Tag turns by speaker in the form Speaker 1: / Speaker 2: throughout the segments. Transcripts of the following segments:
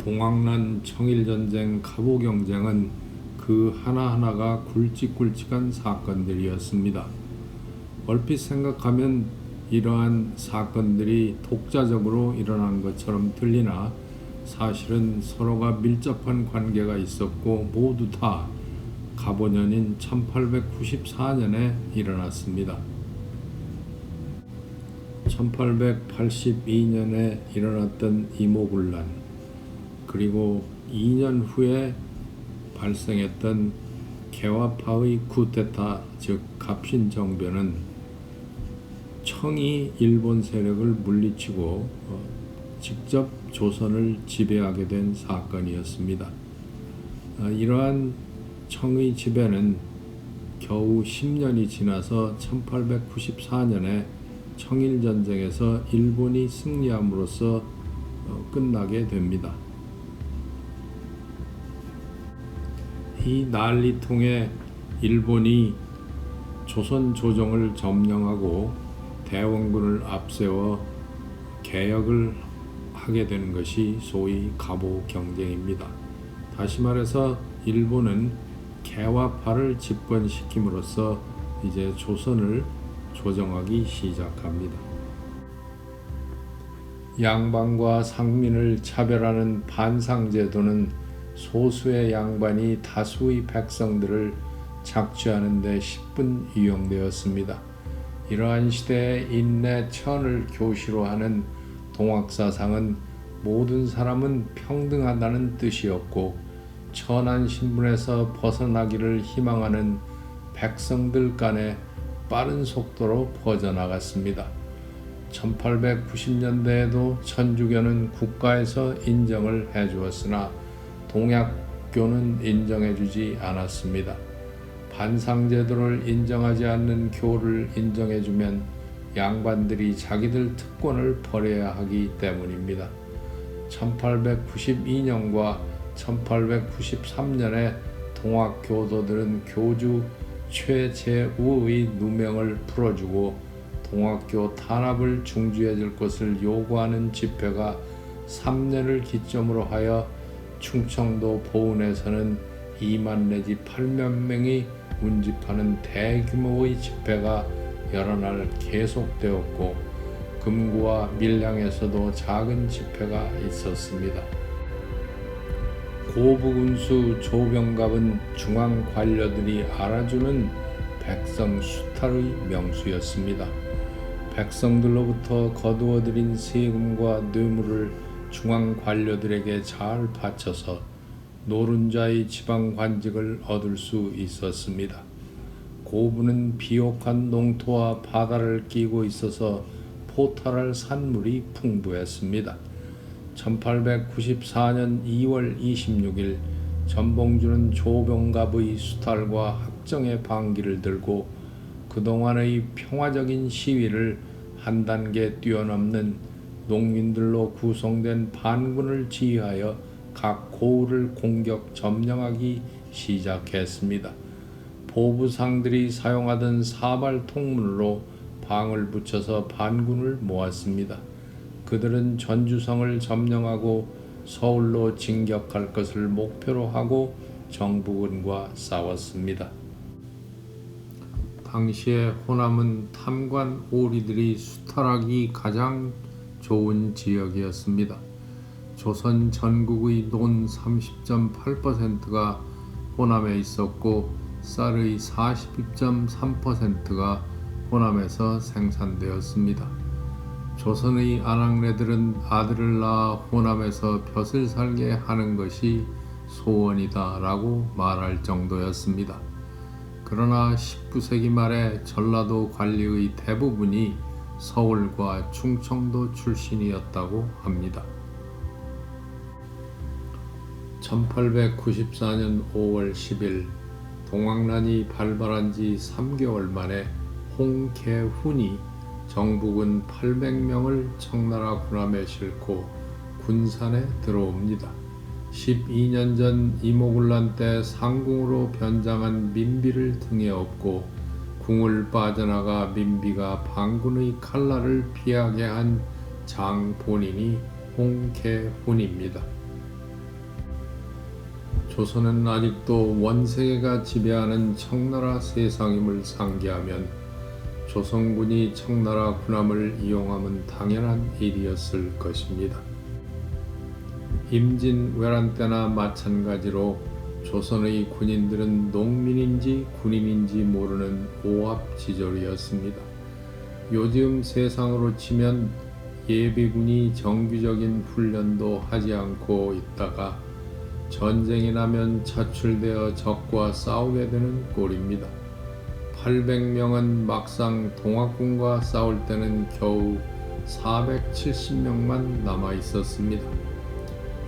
Speaker 1: 동학난 청일전쟁 갑오 경쟁은 그 하나하나가 굵직굵직한 사건들이었습니다. 얼핏 생각하면 이러한 사건들이 독자적으로 일어난 것처럼 들리나 사실은 서로가 밀접한 관계가 있었고 모두 다 갑오년인 1894년에 일어났습니다. 1882년에 일어났던 이모군란, 그리고 2년 후에 발생했던 개화파의 쿠데타, 즉 갑신정변은 청이 일본 세력을 물리치고 직접 조선을 지배하게 된 사건이었습니다. 이러한 청의 지배는 겨우 10년이 지나서 1894년에 청일전쟁에서 일본이 승리함으로써 끝나게 됩니다. 이 난리통에 일본이 조선 조정을 점령하고 대원군을 앞세워 개혁을 하게 되는 것이 소위 갑오 경쟁입니다. 다시 말해서 일본은 개화파를 집권시킴으로써 이제 조선을 조정하기 시작합니다. 양반과 상민을 차별하는 반상제도는 소수의 양반이 다수의 백성들을 착취하는 데 10분 이용되었습니다. 이러한 시대에 인내 천을 교시로 하는 동학사상은 모든 사람은 평등하다는 뜻이었고 천한 신분에서 벗어나기를 희망하는 백성들 간에 빠른 속도로 퍼져나갔습니다. 1890년대에도 천주교는 국가에서 인정을 해주었으나 동양교는 인정해주지 않았습니다. 반상제도를 인정하지 않는 교를 인정해주면 양반들이 자기들 특권을 버려야 하기 때문입니다. 1892년과 1893년에 동학교도들은 교주 최재우의 누명을 풀어주고 동학교 탄압을 중지해 줄 것을 요구하는 집회가 3년을 기점으로 하여 충청도 보은에서는 2만 내지 8만 명이 운집하는 대규모의 집회가 여러 날 계속되었고 금구와 밀양에서도 작은 집회가 있었습니다. 고부군수 조병갑은 중앙 관료들이 알아주는 백성 수탈의 명수였습니다. 백성들로부터 거두어들인 세금과 뇌물을 중앙 관료들에게 잘 바쳐서 노른자의 지방 관직을 얻을 수 있었습니다. 고부는 비옥한 농토와 바다를 끼고 있어서 포탈할 산물이 풍부했습니다. 1894년 2월 26일 전봉주는 조병갑의 수탈과 학정의 반기를 들고 그동안의 평화적인 시위를 한 단계 뛰어넘는 농민들로 구성된 반군을 지휘하여 각 고을을 공격 점령하기 시작했습니다. 보부상들이 사용하던 사발 통문으로 방을 붙여서 반군을 모았습니다. 그들은 전주성을 점령하고 서울로 진격할 것을 목표로 하고 정부군과 싸웠습니다. 당시에 호남은 탐관 오리들이 수탈하기 가장 좋은 지역이었습니다. 조선 전국의 논 30.8%가 호남에 있었고 쌀의 42.3%가 호남에서 생산되었습니다. 조선의 아낙네들은 아들을 낳아 호남에서 벼슬 살게 하는 것이 소원이다 라고 말할 정도였습니다. 그러나 19세기 말에 전라도 관리의 대부분이 서울과 충청도 출신이었다고 합니다. 1894년 5월 10일 동학난이 발발한 지 3개월 만에 홍계훈이 정부군 800명을 청나라 군함에 싣고 군산에 들어옵니다. 12년 전 이모군란 때 상궁으로 변장한 민비를 등에 업고 궁을 빠져나가 민비가 반군의 칼날을 피하게 한 장 본인이 홍계훈입니다. 조선은 아직도 원세계가 지배하는 청나라 세상임을 상기하면 조선군이 청나라 군함을 이용함은 당연한 일이었을 것입니다. 임진왜란 때나 마찬가지로 조선의 군인들은 농민인지 군인인지 모르는 오합지졸이었습니다. 요즘 세상으로 치면 예비군이 정규적인 훈련도 하지 않고 있다가 전쟁이 나면 차출되어 적과 싸우게 되는 꼴입니다. 800명은 막상 동학군과 싸울 때는 겨우 470명만 남아 있었습니다.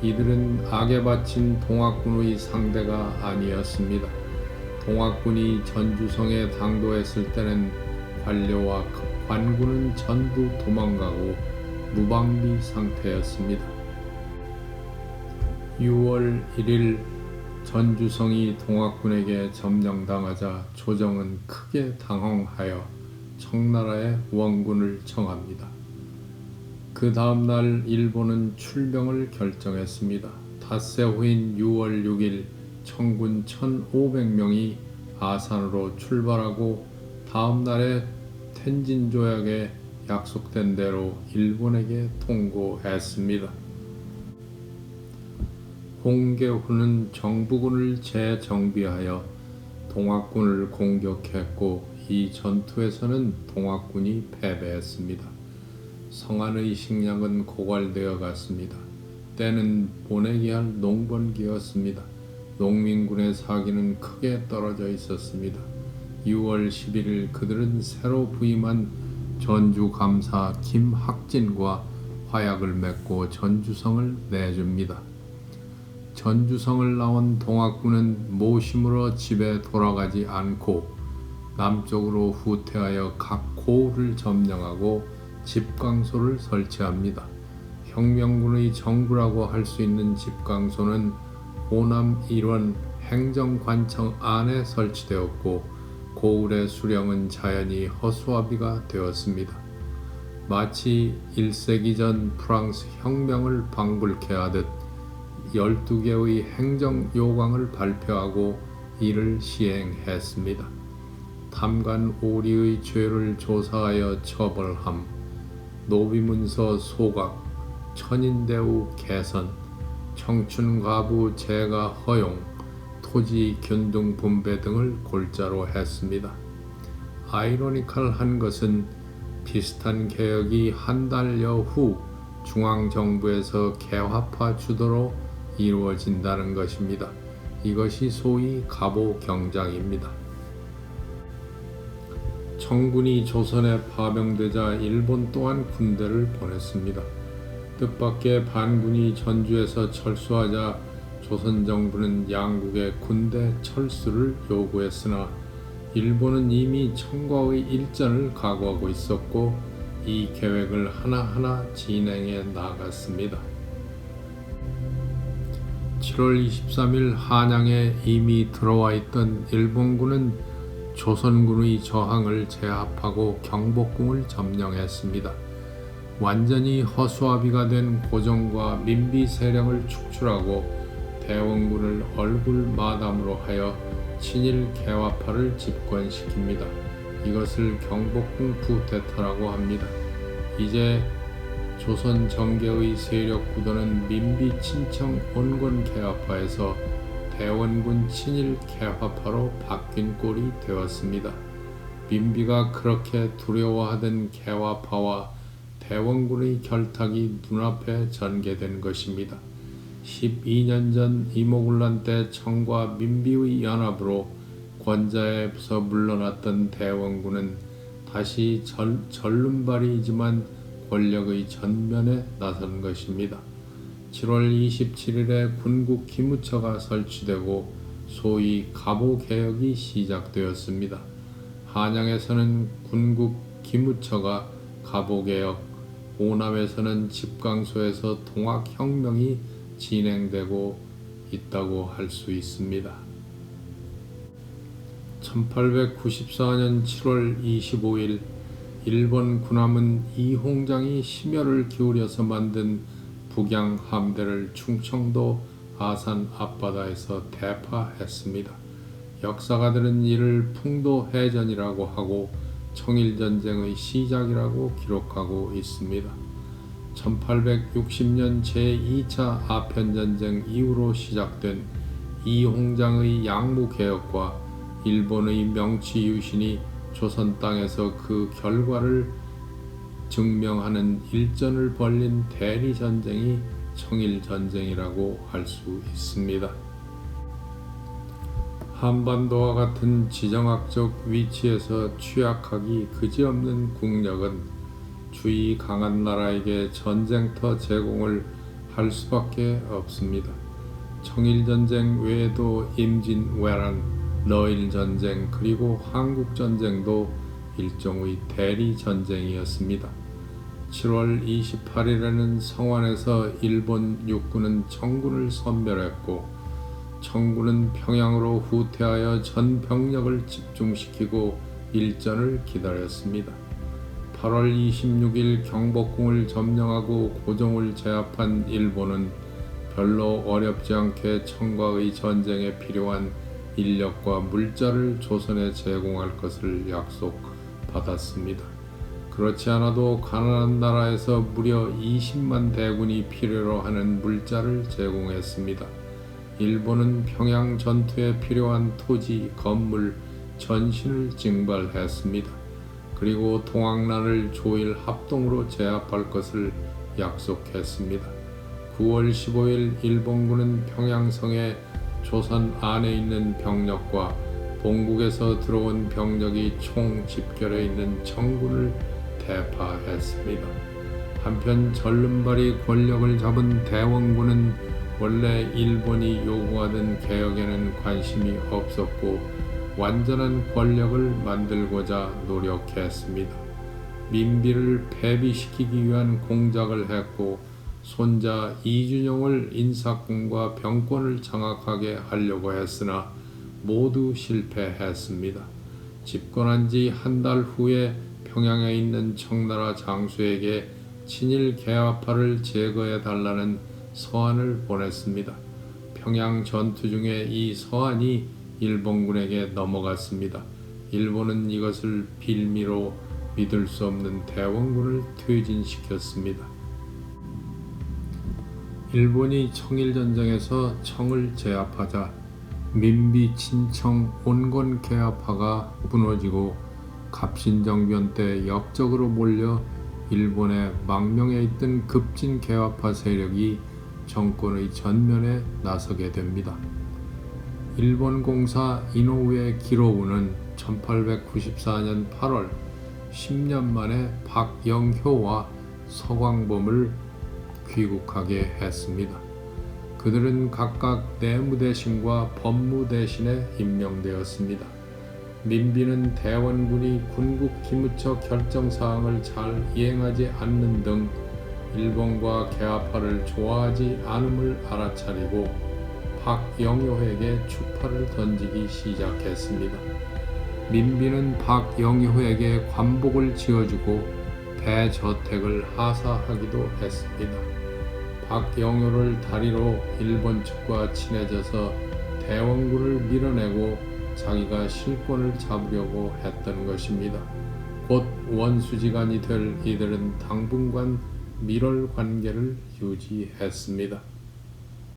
Speaker 1: 이들은 악에 바친 동학군의 상대가 아니었습니다. 동학군이 전주성에 당도했을 때는 관료와 관군은 전부 도망가고 무방비 상태였습니다. 6월 1일 전주성이 동학군에게 점령당하자 조정은 크게 당황하여 청나라에 원군을 청합니다. 그 다음날 일본은 출병을 결정했습니다. 닷새 후인 6월 6일 청군 1,500명이 아산으로 출발하고 다음날에 텐진 조약에 약속된 대로 일본에게 통고했습니다. 홍계훈은 정부군을 재정비하여 동학군을 공격했고 이 전투에서는 동학군이 패배했습니다. 성안의 식량은 고갈되어 갔습니다. 때는 보내기 할 농번기였습니다. 농민군의 사기는 크게 떨어져 있었습니다. 6월 11일 그들은 새로 부임한 전주감사 김학진과 화약을 맺고 전주성을 내줍니다. 전주성을 나온 동학군은 모심으로 집에 돌아가지 않고 남쪽으로 후퇴하여 각 고을을 점령하고 집강소를 설치합니다. 혁명군의 정부라고 할 수 있는 집강소는 호남 일원 행정관청 안에 설치되었고 고을의 수령은 자연히 허수아비가 되었습니다. 마치 1세기 전 프랑스 혁명을 방불케 하듯 12개의 행정 요강을 발표하고 이를 시행했습니다. 탐관 오리의 죄를 조사하여 처벌함, 노비문서 소각, 천인대우 개선, 청춘가부 재가 허용, 토지 균등 분배 등을 골자로 했습니다. 아이러니컬한 것은 비슷한 개혁이 한 달여 후 중앙정부에서 개화파 주도로 이루어진다는 것입니다. 이것이 소위 갑오경장입니다. 청군이 조선에 파병되자 일본 또한 군대를 보냈습니다. 뜻밖의 반군이 전주에서 철수하자 조선 정부는 양국의 군대 철수를 요구했으나 일본은 이미 청과의 일전을 각오하고 있었고 이 계획을 하나하나 진행해 나갔습니다. 7월 23일 한양에 이미 들어와 있던 일본군은 조선군의 저항을 제압하고 경복궁을 점령했습니다. 완전히 허수아비가 된 고종과 민비 세력을 축출하고 대원군을 얼굴 마담으로 하여 친일 개화파를 집권시킵니다. 이것을 경복궁 쿠데타라고 합니다. 이제 조선 정계의 세력 구도는 민비 친청 온건 개화파에서 대원군 친일 개화파로 바뀐 꼴이 되었습니다. 민비가 그렇게 두려워하던 개화파와 대원군의 결탁이 눈앞에 전개된 것입니다. 12년 전 이모군란 때 청과 민비의 연합으로 권자에서 물러났던 대원군은 다시 절름발이지만 권력의 전면에 나선 것입니다. 7월 27일에 군국 기무처가 설치되고 소위 갑오개혁이 시작되었습니다. 한양에서는 군국 기무처가 갑오개혁, 호남에서는 집강소에서 동학혁명이 진행되고 있다고 할 수 있습니다. 1894년 7월 25일 일본 군함은 이홍장이 심혈을 기울여서 만든 북양 함대를 충청도 아산 앞바다에서 대파했습니다. 역사가들은 이를 풍도해전이라고 하고 청일전쟁의 시작이라고 기록하고 있습니다. 1860년 제2차 아편전쟁 이후로 시작된 이홍장의 양무개혁과 일본의 명치유신이 조선 땅에서 그 결과를 증명하는 일전을 벌린 대리전쟁이 청일전쟁이라고 할 수 있습니다. 한반도와 같은 지정학적 위치에서 취약하기 그지없는 국력은 주의 강한 나라에게 전쟁터 제공을 할 수밖에 없습니다. 청일전쟁 외에도 임진, 외란, 러일전쟁 그리고 한국전쟁도 일종의 대리전쟁이었습니다. 7월 28일에는 성완에서 일본 육군은 청군을 섬멸했고 청군은 평양으로 후퇴하여 전 병력을 집중시키고 일전을 기다렸습니다. 8월 26일 경복궁을 점령하고 고종을 제압한 일본은 별로 어렵지 않게 청과의 전쟁에 필요한 인력과 물자를 조선에 제공할 것을 약속받았습니다. 그렇지 않아도 가난한 나라에서 무려 20만 대군이 필요로 하는 물자를 제공했습니다. 일본은 평양 전투에 필요한 토지, 건물, 전신을 징발했습니다. 그리고 동학난을 조일 합동으로 제압할 것을 약속했습니다. 9월 15일 일본군은 평양성에 조선 안에 있는 병력과 본국에서 들어온 병력이 총 집결해 있는 청군을 대파했습니다. 한편 전른발이 권력을 잡은 대원군은 원래 일본이 요구하던 개혁에는 관심이 없었고 완전한 권력을 만들고자 노력했습니다. 민비를 폐비시키기 위한 공작을 했고 손자 이준용을 인사권과 병권을 장악하게 하려고 했으나 모두 실패했습니다. 집권한 지 한 달 후에 평양에 있는 청나라 장수에게 친일 개화파를 제거해 달라는 서한을 보냈습니다. 평양 전투 중에 이 서한이 일본군에게 넘어갔습니다. 일본은 이것을 빌미로 믿을 수 없는 대원군을 퇴진시켰습니다. 일본이 청일전쟁에서 청을 제압하자 민비 친청 온건 개화파가 무너지고 갑신정변 때 역적으로 몰려 일본의 망명에 있던 급진 개화파 세력이 정권의 전면에 나서게 됩니다. 일본 공사 이노우에 기로우는 1894년 8월 10년 만에 박영효와 서광범을 귀국하게 했습니다. 그들은 각각 내무대신과 법무대신에 임명되었습니다. 민비는 대원군이 군국 기무처 결정사항을 잘 이행하지 않는 등 일본과 개화파를 좋아하지 않음을 알아차리고 박영효에게 추파를 던지기 시작했습니다. 민비는 박영효에게 관복을 지어주고 배저택을 하사하기도 했습니다. 박영효를 다리로 일본 측과 친해져서 대원군을 밀어내고 자기가 실권을 잡으려고 했던 것입니다. 곧 원수지간이 될 이들은 당분간 밀월 관계를 유지했습니다.